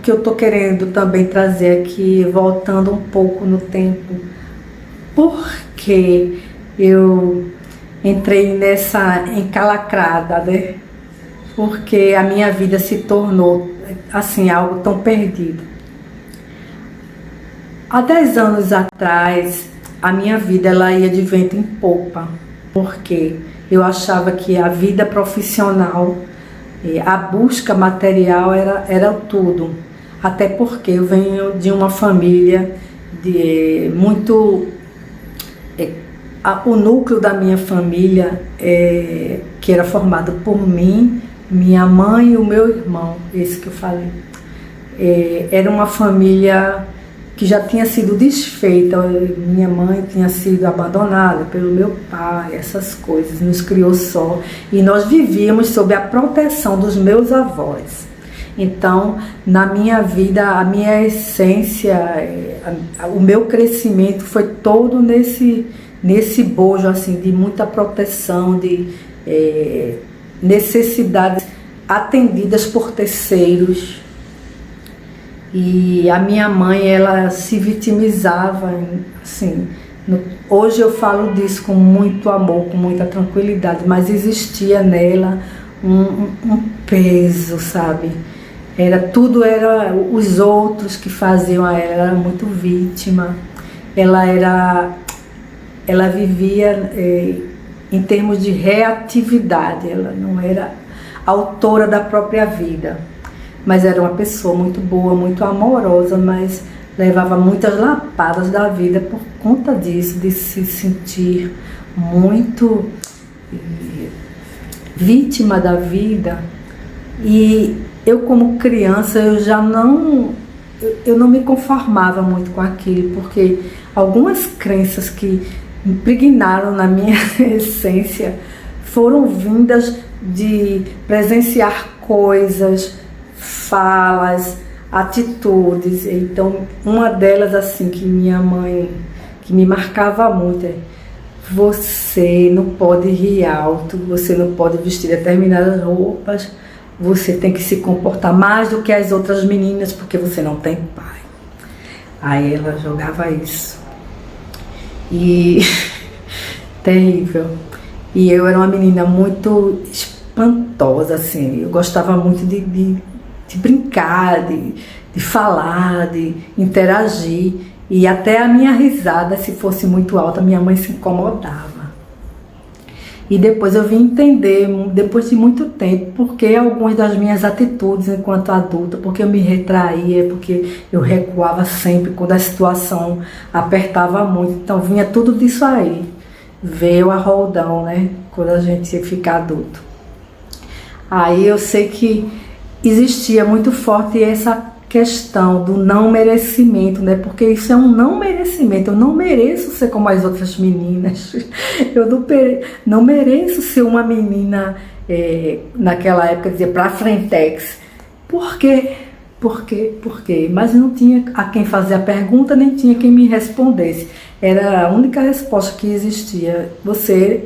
que eu tô querendo também trazer aqui, voltando um pouco no tempo, porque eu entrei nessa encalacrada, né? Porque a minha vida se tornou assim algo tão perdido. Há 10 anos atrás, a minha vida ela ia de vento em popa, porque eu achava que a vida profissional, a busca material era tudo. Até porque eu venho de uma família o núcleo da minha família, que era formado por mim, minha mãe e o meu irmão, esse que eu falei. Era uma família que já tinha sido desfeita. Minha mãe tinha sido abandonada pelo meu pai, essas coisas, nos criou só. E nós vivíamos sob a proteção dos meus avós. Então, na minha vida, a minha essência, o meu crescimento foi todo nesse bojo assim, de muita proteção, de necessidades atendidas por terceiros. E a minha mãe, ela se vitimizava, assim. Hoje eu falo disso com muito amor, com muita tranquilidade, mas existia nela um peso, sabe? Tudo era os outros que faziam a ela. Ela era muito vítima. Ela vivia em termos de reatividade. Ela não era autora da própria vida, mas era uma pessoa muito boa, muito amorosa, mas levava muitas lapadas da vida por conta disso, de se sentir muito vítima da vida. E eu, como criança, eu não me conformava muito com aquilo, porque algumas crenças que impregnaram na minha essência foram vindas de presenciar coisas, falas, atitudes. Então, uma delas, assim, que minha mãe, que me marcava muito, você não pode rir alto, você não pode vestir determinadas roupas, você tem que se comportar mais do que as outras meninas, porque você não tem pai. Aí ela jogava isso. E terrível. E eu era uma menina muito espantosa, assim. Eu gostava muito de brincar, de falar, de interagir. E até a minha risada, se fosse muito alta, minha mãe se incomodava. E depois eu vim entender, depois de muito tempo, porque algumas das minhas atitudes enquanto adulta, porque eu me retraía, porque eu recuava sempre quando a situação apertava muito. Então vinha tudo disso aí. Veio a roldão, né? Quando a gente fica adulto. Aí eu sei que existia muito forte essa questão do não merecimento, né? Porque isso é um não merecimento. Eu não mereço ser como as outras meninas. Eu não mereço ser uma menina, naquela época, dizer pra frentex. Por quê? Por quê? Por quê? Mas não tinha a quem fazer a pergunta, nem tinha quem me respondesse. Era a única resposta que existia. Você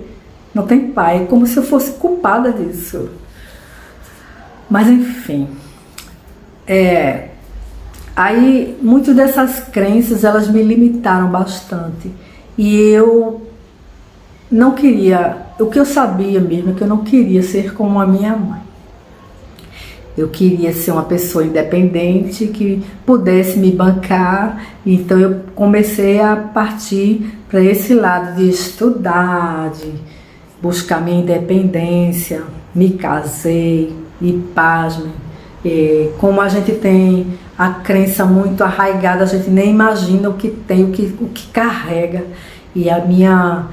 não tem pai, como se eu fosse culpada disso. Mas enfim, aí muitas dessas crenças, elas me limitaram bastante. E eu não queria, o que eu sabia mesmo é que eu não queria ser como a minha mãe. Eu queria ser uma pessoa independente, que pudesse me bancar. Então eu comecei a partir para esse lado de estudar, de buscar minha independência. Me casei e pasmem. Como a gente tem a crença muito arraigada, a gente nem imagina o que tem, o que carrega. E a minha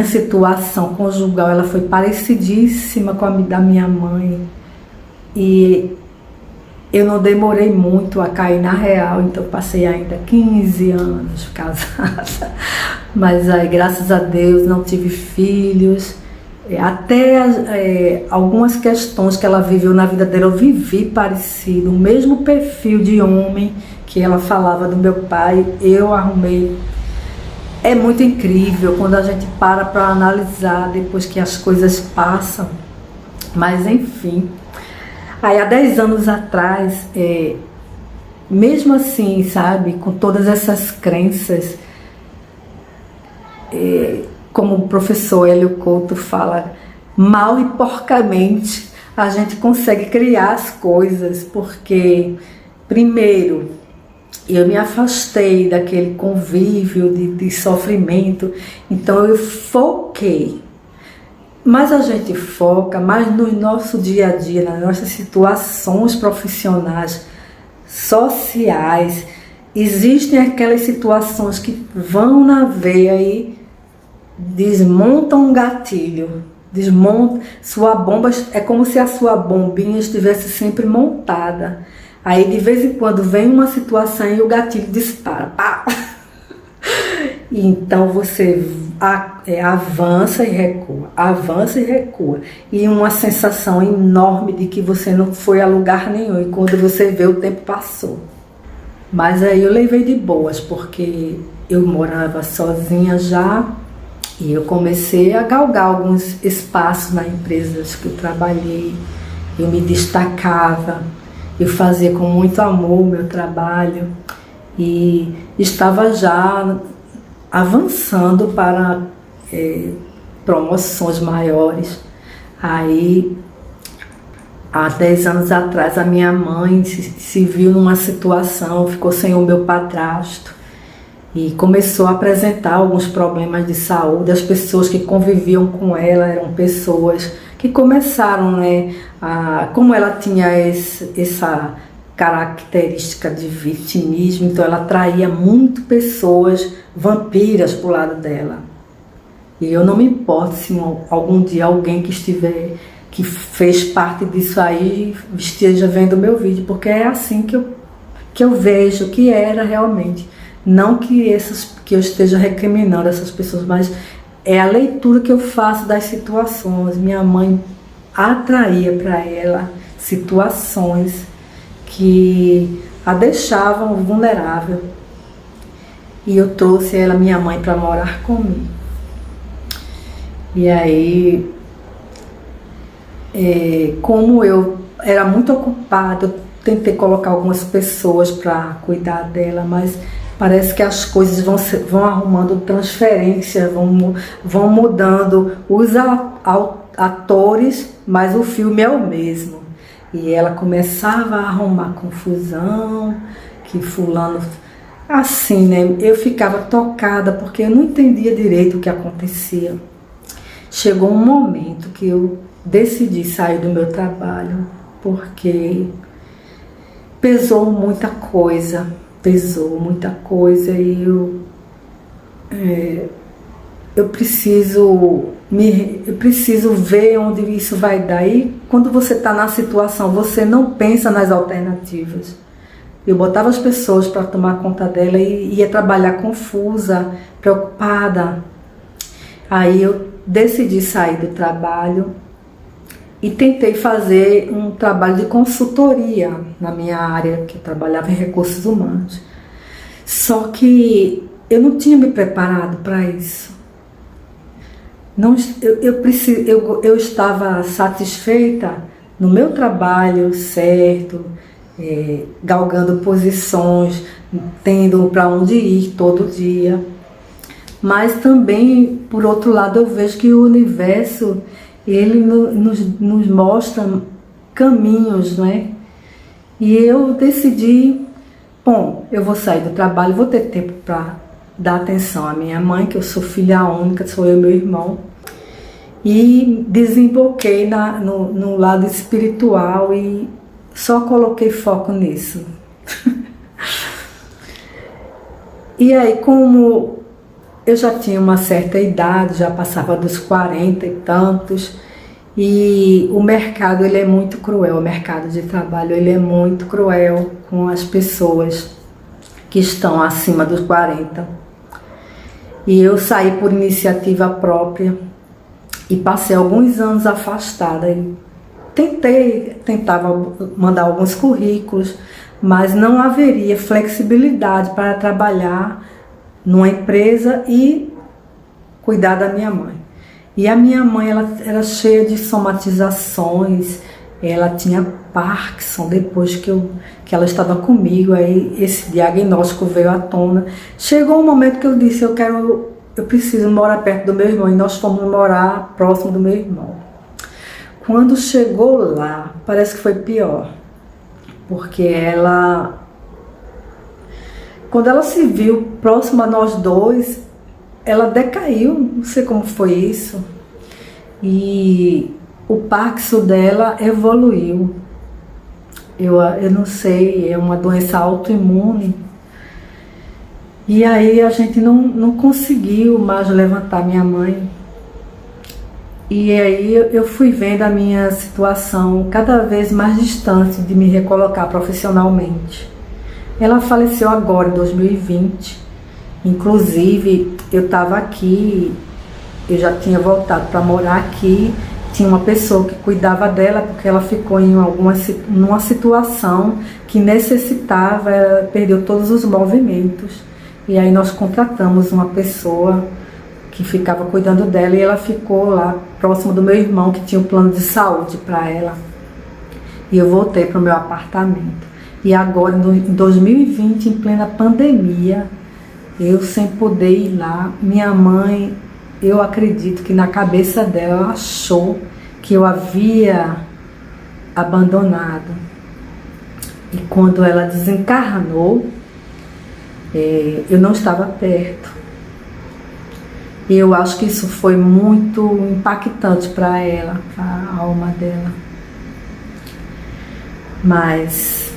situação conjugal, ela foi parecidíssima com a da minha mãe. E eu não demorei muito a cair na real, então passei ainda 15 anos casada. Mas aí, graças a Deus, não tive filhos. Até algumas questões que ela viveu na vida dela, eu vivi parecido. O mesmo perfil de homem que ela falava do meu pai, eu arrumei. É muito incrível quando a gente para analisar depois que as coisas passam. Mas enfim, Aí há 10 anos atrás, mesmo assim, sabe, com todas essas crenças, como o professor Hélio Couto fala, mal e porcamente a gente consegue criar as coisas, porque, primeiro, eu me afastei daquele convívio de sofrimento, então eu foquei. Mas a gente foca mais no nosso dia a dia, nas nossas situações profissionais, sociais. Existem aquelas situações que vão na veia e desmontam um gatilho. Desmonta sua bomba, é como se a sua bombinha estivesse sempre montada. Aí de vez em quando vem uma situação e o gatilho dispara. Pá! Então você avança e recua, avança e recua. E uma sensação enorme de que você não foi a lugar nenhum. E quando você vê, o tempo passou. Mas aí eu levei de boas, porque eu morava sozinha já. E eu comecei a galgar alguns espaços nas empresas que eu trabalhei. Eu me destacava. Eu fazia com muito amor o meu trabalho. E estava já avançando para promoções maiores. Aí, há 10 anos atrás, a minha mãe se viu numa situação, ficou sem o meu padrasto e começou a apresentar alguns problemas de saúde. As pessoas que conviviam com ela eram pessoas que começaram, como ela tinha essa característica de vitimismo, então ela atraía muito pessoas vampiras para o lado dela. E eu não me importo se algum dia alguém que fez parte disso aí esteja vendo o meu vídeo, porque é assim que eu vejo que era realmente. Não que eu esteja recriminando essas pessoas, mas é a leitura que eu faço das situações. Minha mãe atraía para ela situações que a deixavam vulnerável. E eu trouxe minha mãe, para morar comigo. E aí, como eu era muito ocupada, eu tentei colocar algumas pessoas para cuidar dela, mas parece que as coisas vão arrumando transferência, vão mudando os atores, mas o filme é o mesmo. E ela começava a arrumar confusão, que fulano... Assim, né? Eu ficava tocada, porque eu não entendia direito o que acontecia. Chegou um momento que eu decidi sair do meu trabalho, porque pesou muita coisa e eu preciso ver onde isso vai dar. E quando você está na situação, você não pensa nas alternativas. Eu botava as pessoas para tomar conta dela e ia trabalhar confusa, preocupada. Aí eu decidi sair do trabalho e tentei fazer um trabalho de consultoria na minha área, que eu trabalhava em recursos humanos. Só que eu não tinha me preparado para isso. Eu estava satisfeita no meu trabalho certo, galgando posições, tendo para onde ir todo dia. Mas também, por outro lado, eu vejo que o universo, ele nos mostra caminhos, né? E eu decidi, bom, eu vou sair do trabalho, vou ter tempo para dar atenção à minha mãe, que eu sou filha única, sou eu e meu irmão. E desemboquei no lado espiritual e só coloquei foco nisso. E aí, como eu já tinha uma certa idade, já passava dos 40 e tantos, e o mercado ele é muito cruel, o mercado de trabalho ele é muito cruel com as pessoas que estão acima dos 40. E eu saí por iniciativa própria e passei alguns anos afastada. E tentava mandar alguns currículos, mas não haveria flexibilidade para trabalhar numa empresa e cuidar da minha mãe. E a minha mãe, ela era cheia de somatizações, Ela tinha Parkinson depois que ela estava comigo, aí esse diagnóstico veio à tona. Chegou um momento que eu disse, eu preciso morar perto do meu irmão, e nós fomos morar próximo do meu irmão. Quando chegou lá, parece que foi pior, porque quando ela se viu próxima a nós dois, ela decaiu, não sei como foi isso, e o Parkinson dela evoluiu. Eu não sei, é uma doença autoimune. E aí a gente não conseguiu mais levantar minha mãe. E aí eu fui vendo a minha situação cada vez mais distante de me recolocar profissionalmente. Ela faleceu agora, em 2020. Inclusive, eu estava aqui, eu já tinha voltado para morar aqui. Tinha uma pessoa que cuidava dela, porque ela ficou numa situação que necessitava, ela perdeu todos os movimentos. E aí nós contratamos uma pessoa que ficava cuidando dela, e ela ficou lá próximo do meu irmão, que tinha um plano de saúde para ela. E eu voltei para o meu apartamento. E agora, em 2020, em plena pandemia, eu sem poder ir lá, minha mãe, eu acredito que na cabeça dela ela achou que eu havia abandonado. E quando ela desencarnou, eu não estava perto. E eu acho que isso foi muito impactante para ela, para a alma dela. Mas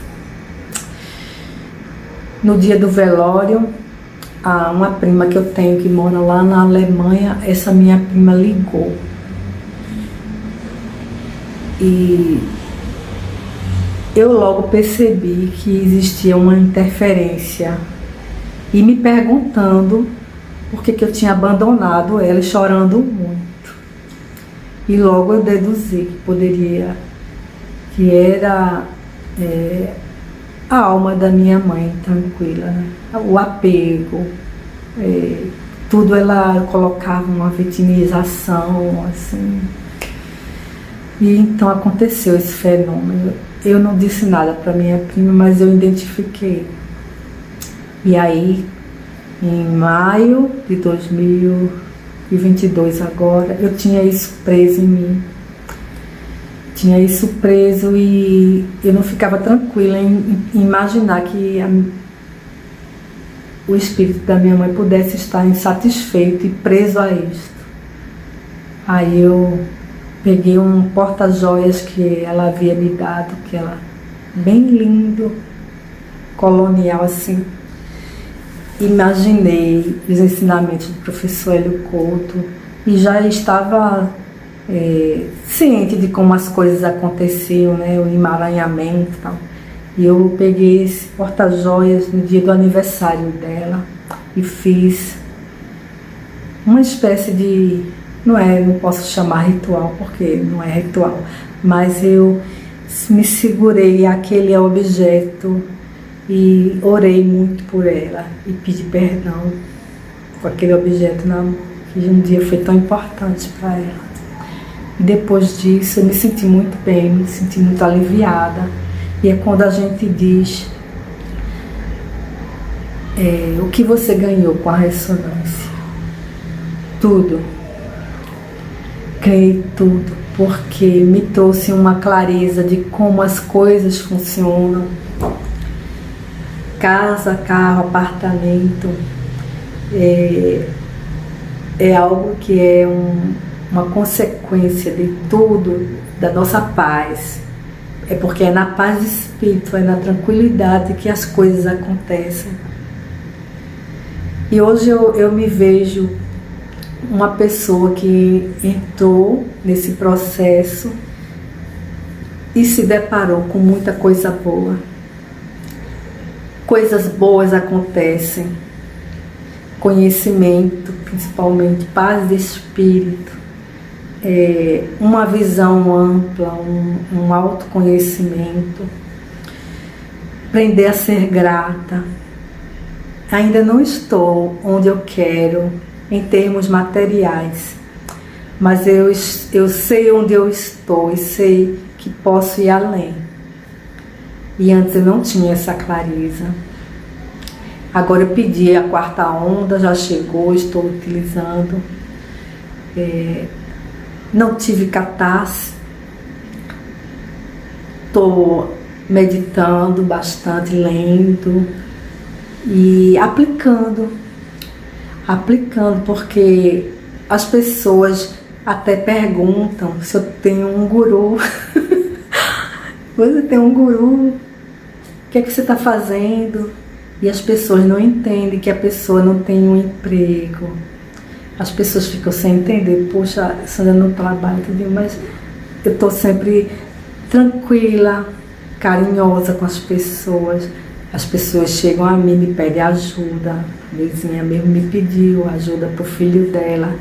no dia do velório, uma prima que eu tenho que mora lá na Alemanha, essa minha prima ligou. E eu logo percebi que existia uma interferência. E me perguntando por que eu tinha abandonado ela, e chorando muito. E logo eu deduzi que era a alma da minha mãe tranquila, né? O apego, tudo ela colocava uma vitimização, assim. E então aconteceu esse fenômeno. Eu não disse nada para minha prima, mas eu identifiquei. E aí, em maio de 2022 agora, eu tinha isso preso em mim. Tinha isso preso e eu não ficava tranquila em imaginar que o espírito da minha mãe pudesse estar insatisfeito e preso a isto. Aí eu peguei um porta-joias que ela havia me dado, que ela bem lindo, colonial assim. Imaginei os ensinamentos do professor Hélio Couto e já estava ciente de como as coisas aconteciam, né? O emaranhamento e tal. E eu peguei esse porta-joias no dia do aniversário dela e fiz uma espécie de... não posso chamar ritual, porque não é ritual, mas eu me segurei àquele objeto e orei muito por ela e pedi perdão com aquele objeto na mão, que um dia foi tão importante para ela. E depois disso eu me senti muito bem, me senti muito aliviada. E é quando a gente diz o que você ganhou com a ressonância. Tudo. Ganhei tudo, porque me trouxe uma clareza de como as coisas funcionam. Casa, carro, apartamento, é algo que é uma consequência de tudo, da nossa paz. É porque é na paz de espírito, é na tranquilidade que as coisas acontecem. E hoje eu me vejo uma pessoa que entrou nesse processo e se deparou com muita coisa boa. Coisas boas acontecem, conhecimento, principalmente, paz de espírito, uma visão ampla, um autoconhecimento, aprender a ser grata. Ainda não estou onde eu quero em termos materiais, mas eu sei onde eu estou e sei que posso ir além. E antes eu não tinha essa clareza. Agora eu pedi a quarta onda, já chegou, estou utilizando. Não tive catarse. Estou meditando bastante, lendo e aplicando, porque as pessoas até perguntam se eu tenho um guru. Você tem um guru, o que é que você está fazendo? E as pessoas não entendem que a pessoa não tem um emprego. As pessoas ficam sem entender, poxa, Sandra não trabalha, mas eu estou sempre tranquila, carinhosa com as pessoas. As pessoas chegam a mim e me pedem ajuda. A vizinha mesmo me pediu ajuda para o filho dela,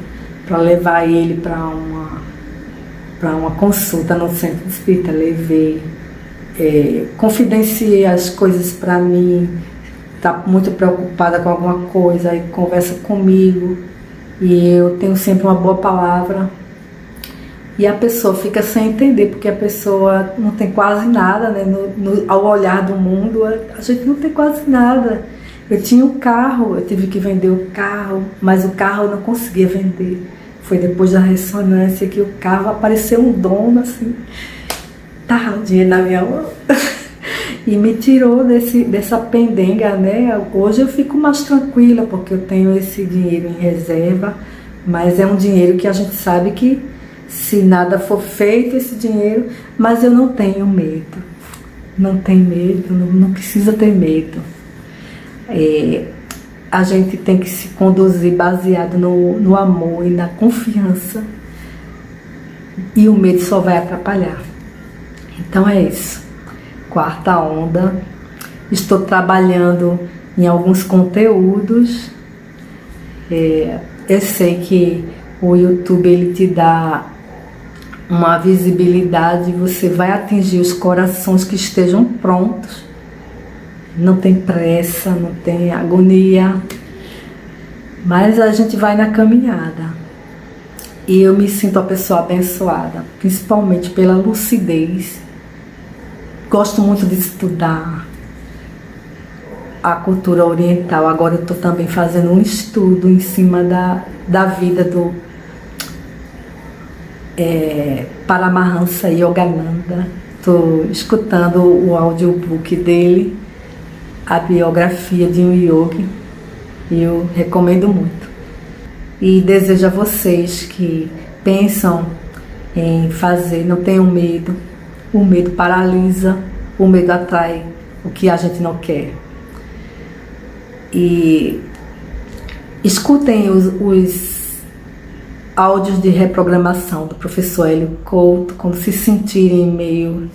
para levar ele para uma consulta no centro espírita. Levei, confidenciei as coisas para mim. Está muito preocupada com alguma coisa, aí conversa comigo e eu tenho sempre uma boa palavra. E a pessoa fica sem entender, porque a pessoa não tem quase nada, né? Ao olhar do mundo, a gente não tem quase nada. Eu tinha um carro, eu tive que vender o carro, mas o carro eu não conseguia vender. Foi depois da ressonância que o carro apareceu um dono assim, tá o dinheiro na minha mão. E me tirou dessa pendenga, né? Hoje eu fico mais tranquila, porque eu tenho esse dinheiro em reserva, mas é um dinheiro que a gente sabe que se nada for feito, esse dinheiro, mas eu não tenho medo. Não tenho medo, não precisa ter medo. A gente tem que se conduzir baseado no amor e na confiança, e o medo só vai atrapalhar. Então é isso. Quarta onda. Estou trabalhando em alguns conteúdos. Eu sei que o YouTube ele te dá uma visibilidade, você vai atingir os corações que estejam prontos. Não tem pressa, não tem agonia, mas a gente vai na caminhada. E eu me sinto uma pessoa abençoada, principalmente pela lucidez. Gosto muito de estudar a cultura oriental. Agora eu estou também fazendo um estudo em cima da vida do Paramahansa Yogananda. Estou escutando o audiobook dele, a biografia de um yogi, e eu recomendo muito. E desejo a vocês que pensam em fazer, não tenham medo. O medo paralisa, o medo atrai o que a gente não quer. E escutem os áudios de reprogramação do professor Hélio Couto, quando se sentirem meio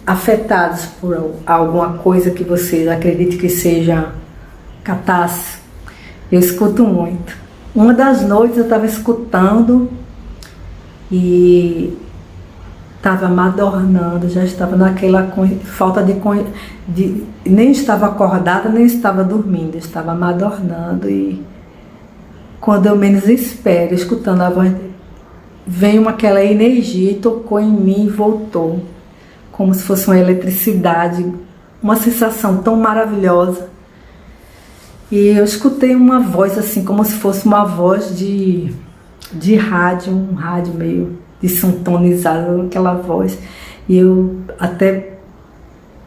afetados por alguma coisa que vocês acreditem que seja catástrofe. Eu escuto muito. Uma das noites eu estava escutando e estava madornando, já estava naquela falta de nem estava acordada, nem estava dormindo, estava madornando, e quando eu menos espero, escutando a voz dele, veio aquela energia e tocou em mim e voltou, como se fosse uma eletricidade, uma sensação tão maravilhosa. E eu escutei uma voz assim, como se fosse uma voz de rádio, um rádio meio desintonizado, aquela voz. E eu até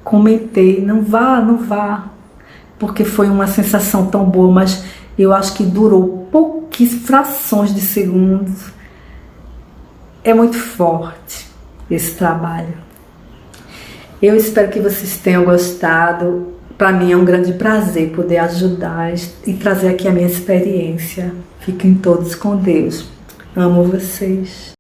comentei, não vá, porque foi uma sensação tão boa, mas eu acho que durou poucas frações de segundos. É muito forte esse trabalho. Eu espero que vocês tenham gostado. Para mim é um grande prazer poder ajudar e trazer aqui a minha experiência. Fiquem todos com Deus. Amo vocês.